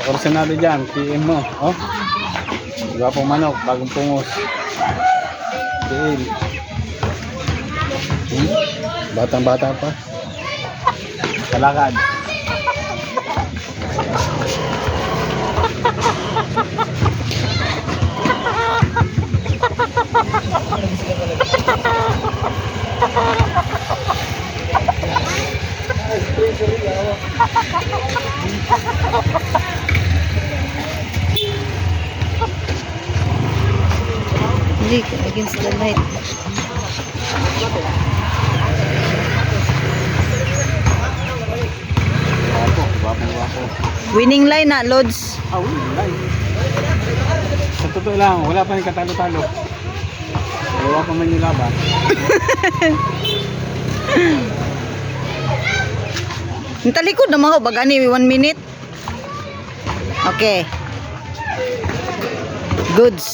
Pakursunado dyan, PM mo. Oh. Gwapong manok, bagong pungos. PM. Batang-bata pa. Kalakad. Hindi, against the light. Gwapong-gwapo. Winning line na, Lods. Winning line. Sa totoo lang, wala pa yung katalo-talo. Wala pa man yung laban. Yung talikod naman ko, bagani, 1 minute. Okay. Goods.